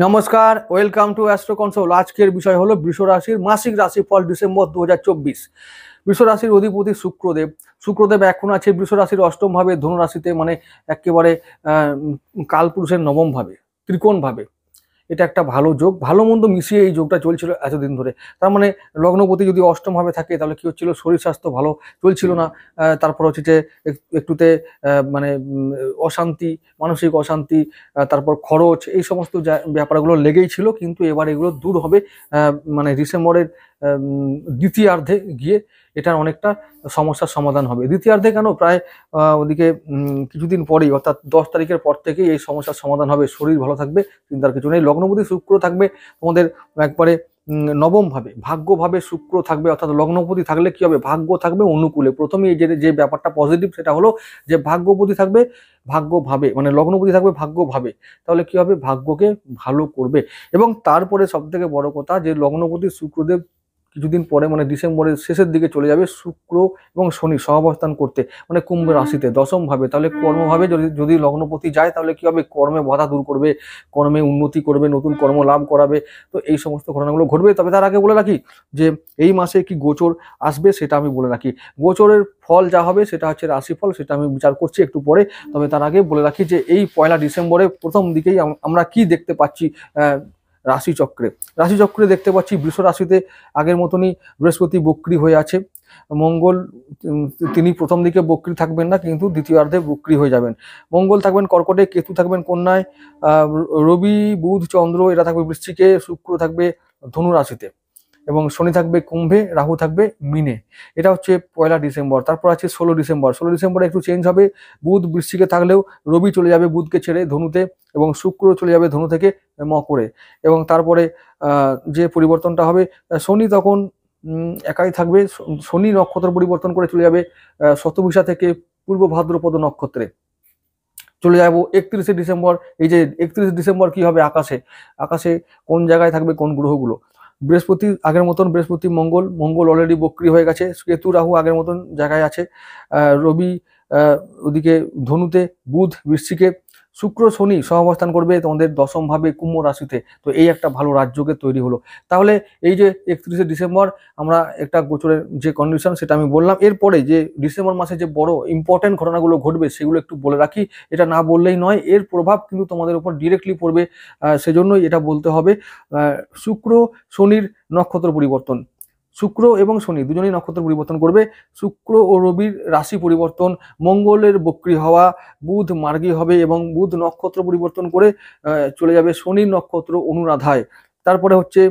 নমস্কার, welcome to astro console. আজকের বিষয় হলো বৃষ রাশির মাসিক রাশিফল ডিসেম্বর 2024। বৃষ রাশির অধিপতি শুক্রদেব এখন আছে বৃষ রাশির অষ্টম ভাবে, ধনু রাশিতে, মানে একেবারে কালপুরুষের নবম ভাবে, ত্রিকোণ ভাবে। এটা একটা ভালো যোগ, ভালো মন্দ মিশিয়ে এই যোগটা চলছিল এতদিন ধরে। তার মানে লগ্নপতি যদি অষ্টম ভাবে থাকে তাহলে কি হচ্ছিল, শরীর স্বাস্থ্য ভালো চলছিল না। তারপর হচ্ছে যে একটুতে মানে অশান্তি, মানসিক অশান্তি, তারপর খরচ, এই সমস্ত ব্যাপারগুলো লেগেই ছিল। কিন্তু এবার এগুলো দূর হবে মানে ডিসেম্বরের দ্বিতীয়ার্ধে গিয়ে এটার অনেকটা সমস্যার সমাধান হবে। দ্বিতীয়ার্ধে কেন, প্রায় ওদিকে কিছুদিন পরেই, অর্থাৎ 10 তারিখের পর থেকেই এই সমস্যার সমাধান হবে। শরীর ভালো থাকবে, চিন্তার কিছু নেই। লগ্নপতি শুক্র থাকবে তোমাদের একবারে নবম ভাবে, ভাগ্যভাবে শুক্র থাকবে। অর্থাৎ লগ্নপতি থাকলে কি হবে, ভাগ্য থাকবে অনুকূলে। প্রথমেই যে ব্যাপারটা পজিটিভ সেটা হলো যে ভাগ্যপতি থাকবে ভাগ্যভাবে, মানে লগ্নপতি থাকবে ভাগ্যভাবে। তাহলে কি হবে, ভাগ্যকে ভালো করবে। এবং তারপরে সব থেকে বড় কথা, যে লগ্নপতি শুক্রদেব কিছুদিন পরে, মানে ডিসেম্বরের শেষের দিকে চলে যাবে শুক্র এবং শনি সহাবস্থান করতে, মানে কুম্ভ রাশিতে দশম ভাবে। তাহলে কর্মভাবে যদি লগ্নপতি যায় তাহলে কি হবে, কর্মে বাধা দূর করবে, কর্মে উন্নতি করবে, নতুন কর্ম লাভ করাবে। তো এই সমস্ত ঘটনাগুলো ঘটবে। তবে তার আগে বলে রাখি যে এই মাসে কি গোচর আসবে সেটা আমি বলে রাখি। গোচরের ফল যা হবে সেটা হচ্ছে রাশিফল, সেটা আমি বিচার করছি একটু পরে। তবে তার আগে বলে রাখি যে এই 1 ডিসেম্বরে প্রথম দিকেই আমরা কি দেখতে পাচ্ছি রাশিচক্রে দেখতে পাচ্ছি বৃষ রাশিতে আগের মতনই বৃহস্পতি বক্রী হয়ে আছে। মঙ্গল তিনি প্রথম দিকে বক্রী থাকবেন না, কিন্তু দ্বিতীয়ার্ধে বক্রী হয়ে যাবেন। মঙ্গল থাকবেন কর্কটে, কেতু থাকবেন কন্যায়, রবি বুধ চন্দ্র এরা থাকবে বৃশ্চিকে, শুক্র থাকবে ধনু রাশিতে, এবং শনি থাকবে কুম্ভে, রাহু থাকবে মিনে। এটা হচ্ছে 1 ডিসেম্বর। তারপর আছে 16 ডিসেম্বর। 16 ডিসেম্বরে একটু চেঞ্জ হবে। বুধ বৃশ্চিকে থাকলেও রবি চলে যাবে বুধকে ছেড়ে ধনুতে, এবং শুক্র চলে যাবে ধনু থেকে মকরে। এবং তারপরে যে পরিবর্তনটা হবে, শনি তখন একাই থাকবে। শনি নক্ষত্র পরিবর্তন করে চলে যাবে শতভিষা থেকে পূর্ব ভাদ্রপদ নক্ষত্রে চলে যাব 31 ডিসেম্বর। এই যে 31 ডিসেম্বর কি হবে, আকাশে কোন জায়গায় থাকবে কোন গ্রহগুলো। বৃহস্পতি আগের মতন, বৃহস্পতি মঙ্গল অলরেডি বক্রী হয়ে গেছে। কেতু রাহু আগের মতন জায়গায় আছে। রবি ওদিকে ধনুতে, বুধ বৃশ্চিকে, শুক্র শনি সহাবস্থান করবে তোমাদের দশম ভাবে কুম্ভ রাশিতে। তো এই একটা ভালো রাজযোগের তৈরি হলো। তাহলে এই যে 31 ডিসেম্বর আমরা একটা গোচরের যে কন্ডিশন সেটা আমি বললাম। এরপরে যে ডিসেম্বর মাসে যে বড় ইম্পর্টেন্ট ঘটনাগুলো ঘটবে সেগুলো একটু বলে রাখি। এটা না বললেই নয়, এর প্রভাব কিন্তু তোমাদের উপর ডিরেক্টলি পড়বে, সেজন্যই এটা বলতে হবে। শুক্র শনির নক্ষত্র পরিবর্তন, শুক্র এবং শনি দুজনেই নক্ষত্র পরিবর্তন করবে। শুক্র ও রবির রাশি পরিবর্তন, মঙ্গলের বক্রী হওয়া, বুধ মার্গী হবে এবং বুধ নক্ষত্র পরিবর্তন করে চলে যাবে শনির নক্ষত্র অনুরাধায়। তারপরে হচ্ছে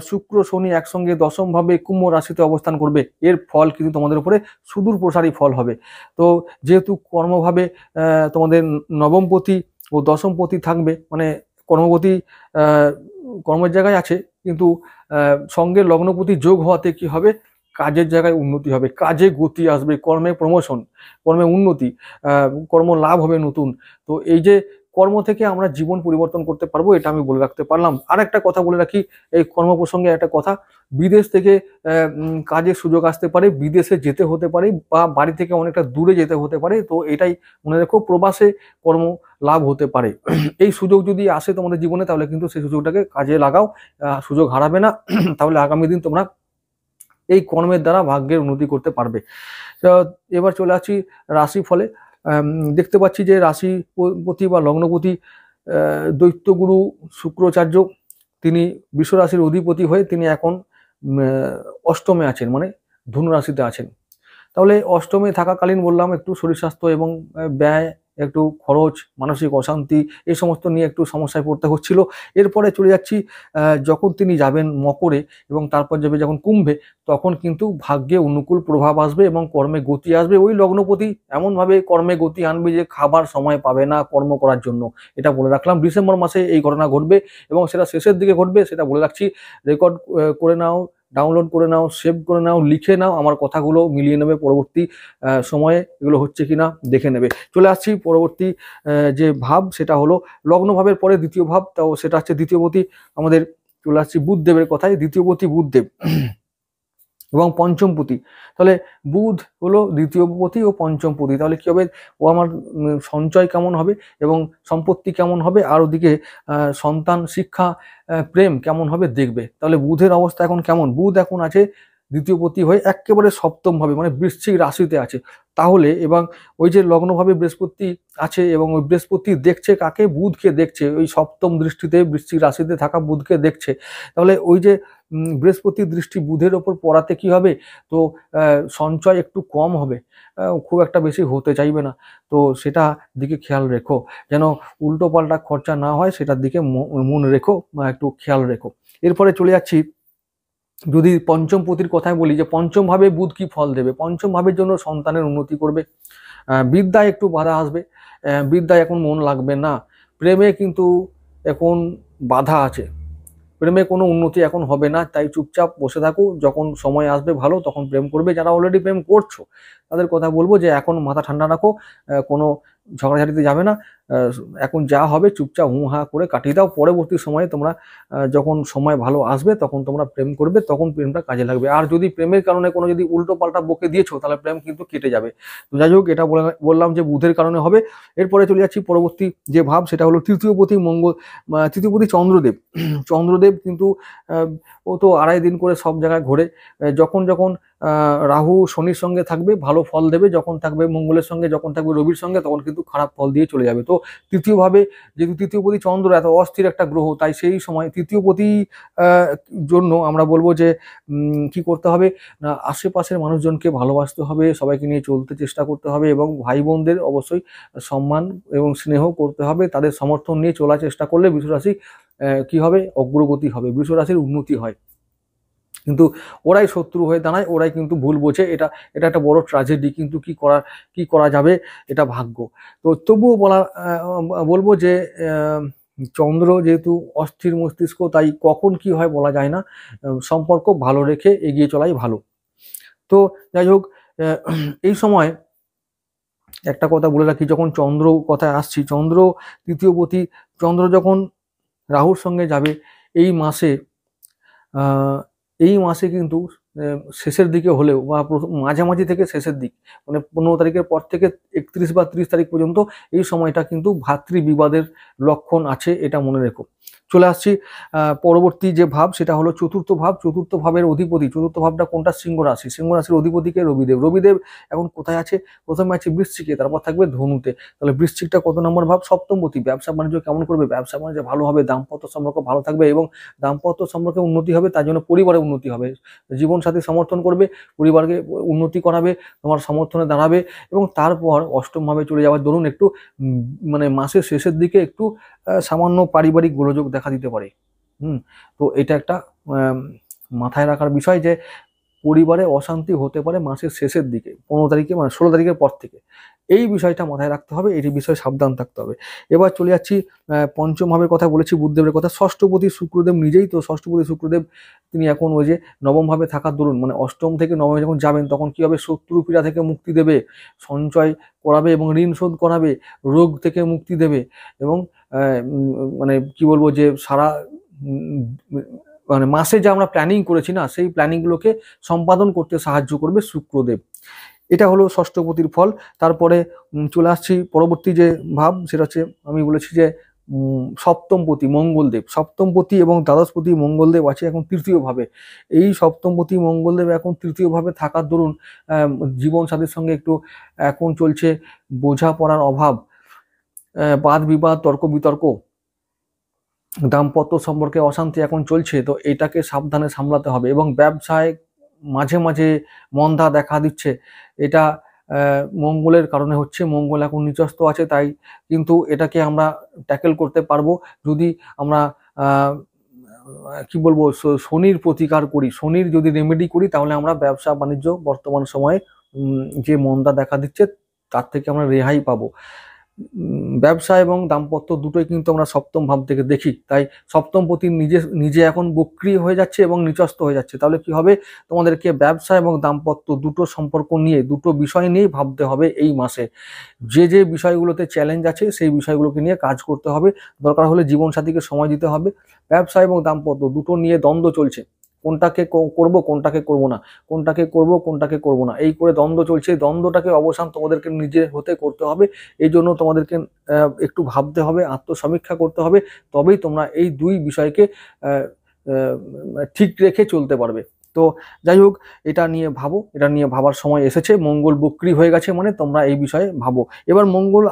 শুক্র শনি একসঙ্গে দশম ভাবে কুম্ভ রাশিতে অবস্থান করবে। এর ফল কিন্তু তোমাদের উপরে সুদূর প্রসারী ফল হবে। তো যেহেতু কর্মভাবে তোমাদের নবমপতি ও দশমপতি থাকবে, মানে কর্মপতি কর্মের জায়গায় আছে, কিন্তু সঙ্গে লগ্নপতি যোগ হওয়াতে কি হবে, কাজের জায়গায় উন্নতি হবে, কাজে গতি আসবে, কর্মে প্রমোশন, কর্মে উন্নতি, কর্ম লাভ হবে নতুন। তো এই যে কর্ম থেকে আমরা জীবন পরিবর্তন করতে পারবো, এটা আমি বলে রাখতে পারলাম। আর একটা কথা বলে রাখি এই কর্ম প্রসঙ্গে, একটা কথা, বিদেশ থেকে কাজের সুযোগ আসতে পারে, বিদেশে যেতে হতে পারে, বা বাড়ি থেকে অনেকটা দূরে যেতে হতে পারে। তো এটাই মনে রেখো, প্রবাসে কর্ম লাভ হতে পারে। এই সুযোগ যদি আসে তোমাদের জীবনে তাহলে কিন্তু সেই সুযোগটাকে কাজে লাগাও, সুযোগ হারাবে না। তাহলে আগামী দিন তোমরা এই কর্মের দ্বারা ভাগ্যের উন্নতি করতে পারবে। এবার চলে আসছি রাশি ফলে। দেখতে পাচ্ছি যে রাশিপতি বা লগ্নপতি দৈত্যগুরু শুক্রাচার্য, তিনি বৃষ রাশির অধিপতি হয়ে তিনি এখন অষ্টমে আছেন, মানে ধনু রাশিতে আছেন। তাহলে অষ্টমে থাকাকালীন বললাম একটু শরীর স্বাস্থ্য এবং ব্যয় একটু খরচ, মানসিক অশান্তি এই সমস্ত নিয়ে একটু সমস্যায় পড়তে হচ্ছিল। এরপরে চলে যাচ্ছি যখন তিনি যাবেন মকরে এবং তারপর যাবে যখন কুম্ভে, তখন কিন্তু ভাগ্যে অনুকূল প্রভাব আসবে এবং কর্মে গতি আসবে। ওই লগ্নপতি এমনভাবে কর্মে গতি আনবে যে খাবার সময় পাবে না কর্ম করার জন্য, এটা বলে রাখলাম। ডিসেম্বর মাসে এই ঘটনা ঘটবে এবং সেটা শেষের দিকে ঘটবে, সেটা বলে রাখছি। রেকর্ড করে নাও, ডাউনলোড করে নাও, সেভ করে নাও, লিখে নাও, আমার কথাগুলো মিলিয়ে নেবে পরবর্তী সময়ে এগুলো হচ্ছে কিনা দেখে নেবে। চলে আসছি পরবর্তী যে ভাব, সেটা হলো লগ্নভাবের পরে দ্বিতীয় ভাব, তাও সেটা হচ্ছে দ্বিতীয়পতি আমাদের। চলে আসছি বুধদেবের কথায়, দ্বিতীয়পতি বুধদেব এবং পঞ্চমপতি। তাহলে বুধ হলো দ্বিতীয়পতি ও পঞ্চমপতি, তাহলে কি হবে, ও আমার সঞ্চয় কেমন হবে এবং সম্পত্তি কেমন হবে, আর ওদিকে সন্তান, শিক্ষা, প্রেম কেমন হবে দেখবে। তাহলে বুধের অবস্থা এখন কেমন, বুধ এখন আছে দ্বিতীয়পতি হয়ে একেবারে সপ্তম ভাবে, মানে বৃশ্চিক রাশিতে আছে। তাহলে এবং ওই যে লগ্নভাবে বৃহস্পতি আছে এবং ওই বৃহস্পতি দেখছে কাকে, বুধকে দেখছে, ওই সপ্তম দৃষ্টিতে বৃশ্চিক রাশিতে থাকা বুধকে দেখছে। তাহলে ওই যে বৃহস্পতির দৃষ্টি বুধের ওপর পড়াতে কি হবে, তো সঞ্চয় একটু কম হবে, খুব একটা বেশি হতে চাইবে না। তো সেটা দিকে খেয়াল রেখো, যেন উল্টো পাল্টা খরচা না হয়, সেটার দিকে মন রেখো, একটু খেয়াল রেখো। এরপরে চলে যাচ্ছি, যদি পঞ্চম পতির কথায় বলি, যে পঞ্চম ভাবে বুধ কি ফল দেবে। পঞ্চম ভাবের জন্য সন্তানের উন্নতি করবে, বিদ্যায় একটু বাধা আসবে, বিদ্যায় এখন মন লাগবে না, প্রেমে কিন্তু এখন বাধা আছে, প্রেমে কোনো উন্নতি এখন হবে না। তাই চুপচাপ বসে থাকো, যখন সময় আসবে ভালো তখন প্রেম করবে। যারা অলরেডি প্রেম করছো তাদের কথা বলবো যে এখন মাথা ঠান্ডা রাখো, কোনো ঝগড়াঝাটিতে যাবে না, এখন যা হবে চুপচাপ হু হা করে কাটিয়ে দাও। পরবর্তী সময়ে তোমরা যখন সময় ভালো আসবে তখন তোমরা প্রেম করবে, তখন প্রেমটা কাজে লাগবে। আর যদি প্রেমের কারণে কোনো যদি উল্টো পাল্টা বকে দিয়েছো তাহলে প্রেম কিন্তু কেটে যাবে। তো যাই হোক, এটা বললাম যে বুধের কারণে হবে। এরপরে চলে যাচ্ছি পরবর্তী যে ভাব, সেটা হলো তৃতীয়পতি মঙ্গল, তৃতীয়পতি চন্দ্রদেব। চন্দ্রদেব কিন্তু ও তো 2.5 দিন করে সব জায়গায় ঘোরে। যখন যখন রাহু শনির সঙ্গে থাকবে ভালো ফল দেবে, যখন থাকবে মঙ্গলের সঙ্গে, যখন থাকবে রবির সঙ্গে, তখন কিন্তু খারাপ ফল দিয়ে চলে যাবে। তো তৃতীয়ভাবে যেহেতু তৃতীয়পতি চন্দ্র এত অস্থির একটা গ্রহ, তাই সেই সময় তৃতীয়পতি জন্য আমরা বলবো যে কি করতে হবে না, আশেপাশের মানুষজনকে ভালোবাসতে হবে, সবাইকে নিয়ে চলতে চেষ্টা করতে হবে এবং ভাই বোনদের অবশ্যই সম্মান এবং স্নেহ করতে হবে। তাদের সমর্থন নিয়ে চলার চেষ্টা করলে বৃষরাশি কি হবে, অগ্রগতি হবে, বৃষরাশির উন্নতি হয়। কিন্তু ওরাই শত্রু হয়ে দাঁড়ায়, ওরাই কিন্তু ভুল বোঝে, এটা এটা একটা বড় ট্র্যাজেডি। কিন্তু কি করা যাবে, এটা ভাগ্য। তো তবুও বলবো যে চন্দ্র যেহেতু অস্থির মস্তিষ্ক, তাই কখন কি হয় বলা যায় না, সম্পর্ক ভালো রেখে এগিয়ে চলাই ভালো। তো যাই হোক, এই সময় একটা কথা বলে রাখি, যখন চন্দ্র কথায় আসছি, চন্দ্র তৃতীয়পতি, চন্দ্র যখন রাহুর সঙ্গে যাবে এই মাসে, এই মাসে কিন্তু শেষের দিকে হলেও বা মাঝামাঝি থেকে শেষের দিক, মানে 15 তারিখের পর থেকে 31 বা 30 তারিখ পর্যন্ত এই সময়টা কিন্তু ভাতৃ বিবাদের লক্ষণ আছে, এটা মনে রেখো। চলে আসছি পরবর্তী যে ভাব, সেটা হলো চতুর্থ ভাব। চতুর্থ ভাবের অধিপতি, চতুর্থ ভাবটা কোনটা, সিংহ রাশি। সিংহ রাশির অধিপতিকে রবিদেব। রবিদেব এখন কোথায় আছে, প্রথমে আছে বৃশ্চিকে, তারপর থাকবে ধনুতে। তাহলে বৃশ্চিকটা কত নম্বর ভাব, সপ্তমপতি। ব্যবসা বাণিজ্য কেমন করবে, ব্যবসা বাণিজ্য ভালো হবে, দাম্পত্য সম্পর্ক ভালো থাকবে এবং দাম্পত্য সম্পর্কে উন্নতি হবে, তার জন্য পরিবারে উন্নতি হবে। জীবন সাথী সমর্থন করবে, পরিবারকে উন্নতি করাবে, তোমার সমর্থনে দাঁড়াবে। এবং তারপর অষ্টম ভাবে চলে যাওয়ার দরুন একটু মানে মাসের শেষের দিকে একটু সামান্য পারিবারিক গোলযোগ দেখা দিতে পারে। তো এটা একটা মাথায় রাখার বিষয় যে পরিবারে অশান্তি হতে পারে মাসের শেষের দিকে, 15 তারিখে, মানে 16 তারিখের পর থেকে। এই বিষয়টা মাথায় রাখতে হবে, এই বিষয়ে সাবধান থাকতে হবে। এবার চলে যাচ্ছি পঞ্চম ভাবের কথা বলেছি, বুধদেবের কথা। ষষ্ঠপতি শুক্রদেব নিজেই তো, ষষ্ঠপতি শুক্রদেব তিনি এখন ওই যে নবম ভাবে থাকার দরুন, মানে অষ্টম থেকে নবমে যখন যাবেন তখন কি হবে, শত্রু পীড়া থেকে মুক্তি দেবে, সঞ্চয় করাবে এবং ঋণ শোধ করাবে, রোগ থেকে মুক্তি দেবে এবং মানে কি বলবো যে সারা মানে মাসে যে আমরা প্ল্যানিং করেছি না, সেই প্ল্যানিংগুলোকে সম্পাদন করতে সাহায্য করবে শুক্রদেব। এটা হলো ষষ্ঠপতির ফল। তারপরে চলে আসছি পরবর্তী যে ভাব, সেটা হচ্ছে আমি বলেছি যে সপ্তমপতি মঙ্গলদেব। সপ্তমপতি এবং দ্বাদশপতি মঙ্গলদেব আছে এখন তৃতীয় ভাবে। এই সপ্তমপতি মঙ্গলদেব এখন তৃতীয় ভাবে থাকার দরুন জীবন সাথীর সঙ্গে একটু এখন চলছে বোঝাপড়ার অভাব, বাদ বিবাদ, তর্ক বিতর্ক, দাম্পত্য সম্পর্কে অশান্তি এখন চলছে। তো এটাকে সাবধানে সামলাতে হবে এবং ব্যবসায় মাঝে মাঝে মন্দা দেখা দিচ্ছে, এটা মঙ্গলের কারণে হচ্ছে। মঙ্গল এখন নিচস্থ আছে, তাই কিন্তু এটাকে আমরা ট্যাকেল করতে পারবো যদি আমরা কি বলবো শনির প্রতিকার করি, শনির যদি রেমেডি করি, তাহলে আমরা ব্যবসা বাণিজ্য বর্তমান সময়ে যে মন্দা দেখা দিচ্ছে তার থেকে আমরা রেহাই পাবো। ব্যবসা এবং দাম্পত্য দুটোই কিন্তু আমরা সপ্তম ভাব থেকে দেখি, তাই সপ্তম পতি নিজে নিজে এখন বক্রি হয়ে যাচ্ছে এবং নিচস্থ হয়ে যাচ্ছে। তাহলে কি হবে, তোমাদেরকে ব্যবসা এবং দাম্পত্য দুটো সম্পর্ক নিয়ে, দুটো বিষয় নিয়েই ভাবতে হবে এই মাসে। যে যে বিষয়গুলোতে চ্যালেঞ্জ আছে সেই বিষয়গুলোকে নিয়ে কাজ করতে হবে, দরকার হলে জীবনসাথীকে সময় দিতে হবে। ব্যবসা এবং দাম্পত্য দুটো নিয়ে দ্বন্দ্ব চলছে, কোনটাকে করব কোনটাকে করব না, কোনটাকে করব কোনটাকে করব না, এই করে দ্বন্দ্ব চলছে। এই দ্বন্দ্বটাকে অবসান তোমাদেরকে নিজে হতে করতে হবে। এই জন্য তোমাদেরকে একটু ভাবতে হবে, আত্মসমীক্ষা করতে হবে, তবেই তোমরা এই দুই বিষয়কে ঠিক রেখে চলতে পারবে। তো যাই হোক, এটা নিয়ে ভাবো, এটা নিয়ে ভাবার সময় এসেছে। মঙ্গল বক্রি হয়ে গেছে মানে তোমরা এই বিষয়ে ভাবো। এবার মঙ্গল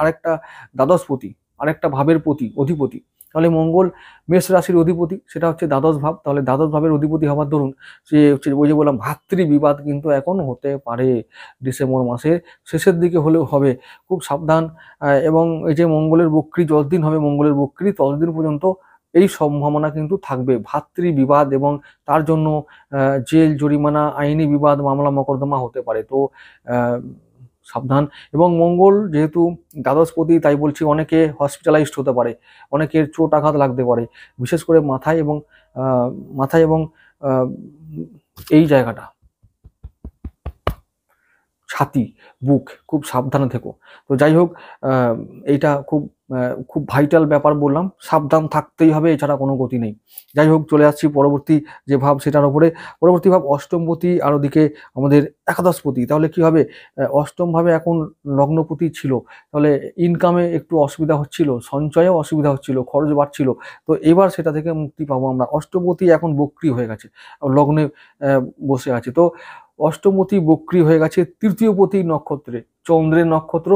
আরেকটা দ্বাদশপতি, আরেকটা ভাবের অধিপতি। তাহলে মঙ্গল মেষ রাশির অধিপতি, সেটা হচ্ছে দ্বাদশ ভাব। তাহলে দ্বাদশ ভাবের অধিপতি হওয়ার দরুন সে হচ্ছে ওই যে বললাম ভাতৃ বিবাদ কিন্তু এখন হতে পারে, ডিসেম্বর মাসের শেষের দিকে হলেও হবে, খুব সাবধান। এবং এই যে মঙ্গলের বক্রি যতদিন হবে, মঙ্গলের বক্রি ততদিন পর্যন্ত এই সম্ভাবনা কিন্তু থাকবে ভাতৃ বিবাদ, এবং তার জন্য জেল, জরিমানা, আইনি বিবাদ, মামলা মকদ্দমা হতে পারে। তো সাবধান। এবং মঙ্গল যেহেতু দ্বাদশপতি, তাই বলছি অনেকে হসপিটালাইজড হতে পারে, অনেকের চোট আঘাত লাগতে পারে, বিশেষ করে মাথায় এবং এই জায়গাটা, ছাতি, বুক, খুব সাবধানে থেকো। তো যাই হোক, এইটা খুব ভাইটাল ব্যাপার বললাম, সাবধান থাকতেই হবে, এছাড়া কোনো গতি নেই। যাই হোক, চলে আসছি পরবর্তী যে ভাব সেটার উপরে। পরবর্তী ভাব অষ্টমপতি, আর ওদিকে আমাদের একাদশপতি। তাহলে কি হবে, অষ্টম ভাবে এখন লগ্নপতি ছিল, তাহলে ইনকামে একটু অসুবিধা হচ্ছিল, সঞ্চয়েও অসুবিধা হচ্ছিল, খরচ বাড়ছিল। তো এবার সেটা থেকে মুক্তি পাবো আমরা। অষ্টমপতি এখন বক্রি হয়ে গেছে, লগ্নে বসে আছে। তো অষ্টমপতি বক্রি হয়ে গেছে তৃতীয়পতি নক্ষত্রে, চন্দ্রের নক্ষত্র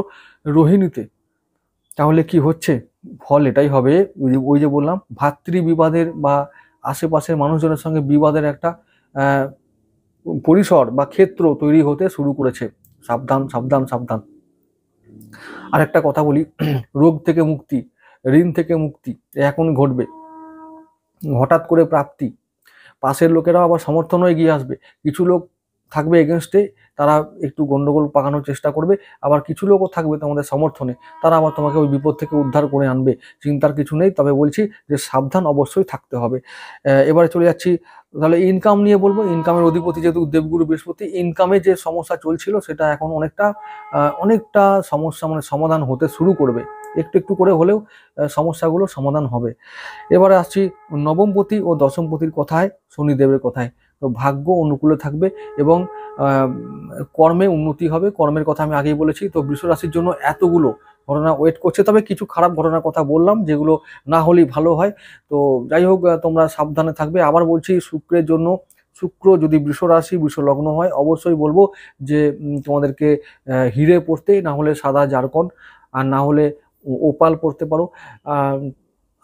রোহিণীতে। তাহলে কি হচ্ছে, ফল এটাই হবে, ওই যে বললাম ভাতৃ বিবাদের বা আশেপাশের মানুষজনের সঙ্গে বিবাদের একটা পরিসর বা ক্ষেত্র তৈরি হতে শুরু করেছে। সাবধান সাবধান সাবধান। আর একটা কথা বলি, রোগ থেকে মুক্তি, ঋণ থেকে মুক্তি এখন ঘটবে, হঠাৎ করে প্রাপ্তি, পাশের লোকেরাও আবার সমর্থনও এগিয়ে আসবে। কিছু লোক থাকবে এগেনস্টে, তারা একটু গন্ডগোল পাকানোর চেষ্টা করবে, আবার কিছু লোকও থাকবে তোমাদের সমর্থনে, তারা আবার তোমাকে ওই বিপদ থেকে উদ্ধার করে আনবে। চিন্তার কিছু নেই, তবে বলছি যে সাবধান অবশ্যই থাকতে হবে। এবারে চলে যাচ্ছি, তাহলে ইনকাম নিয়ে বলবো। ইনকামের অধিপতি যেহেতু দেবগুরু বৃহস্পতি, ইনকামে যে সমস্যা চলছিল সেটা এখন অনেকটা সমস্যা মানে সমাধান হতে শুরু করবে, একটু একটু করে হলেও সমস্যাগুলো সমাধান হবে। এবারে আসছি নবমপতি ও দশমপতির কথায়, শনিদেবের কথায়। তো ভাগ্য অনুকূলে থাকবে এবং কর্মে উন্নতি হবে। কর্মের কথা আমি আগেই বলেছি। তো বৃষ রাশির জন্য এতগুলো ঘটনা ওয়েট করছে, তবে কিছু খারাপ ঘটনার কথা বললাম যেগুলো না হলেই ভালো হয়। তো যাই হোক, তোমরা সাবধানে থাকবে। আবার বলছি, শুক্রের জন্য, শুক্র যদি বৃষ রাশি বৃষ লগ্ন হয়, অবশ্যই বলবো যে তোমাদেরকে হিরে পড়তে, না হলে সাদা জারকন, আর না হলে ওপাল পড়তে পারো,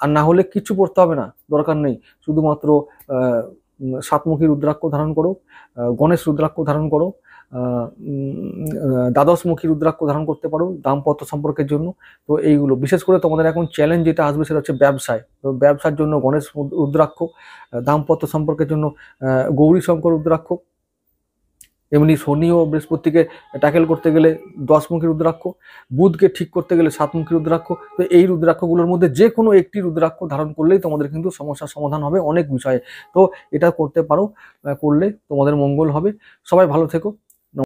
আর না হলে কিছু পড়তে হবে না, দরকার নেই, শুধুমাত্র সাতমুখী রুদ্রাক্ষ ধারণ করো, গণেশ রুদ্রাক্ষ ধারণ করো, দ্বাদশমুখী রুদ্রাক্ষ ধারণ করতে পারো দাম্পত্য সম্পর্কের জন্য। তো এইগুলো বিশেষ করে তোমাদের এখন চ্যালেঞ্জ যেটা আসবে সেটা হচ্ছে ব্যবসায়। তো ব্যবসার জন্য গণেশ রুদ্রাক্ষ, দাম্পত্য সম্পর্কের জন্য গৌরী শঙ্কর রুদ্রাক্ষ, এমনি শনি ও বৃহস্পতিকে ট্যাকেল করতে গেলে দশমুখী রুদ্রাক্ষ, বুধকে ঠিক করতে গেলে সাতমুখী রুদ্রাক্ষ। তো এই রুদ্রাক্ষগুলোর মধ্যে যে কোনো একটি রুদ্রাক্ষ ধারণ করলেই তোমাদের কিন্তু সমস্যার সমাধান হবে অনেক বিষয়ে। তো এটা করতে পারো, করলে তোমাদের মঙ্গল হবে। সবাই ভালো থেকো।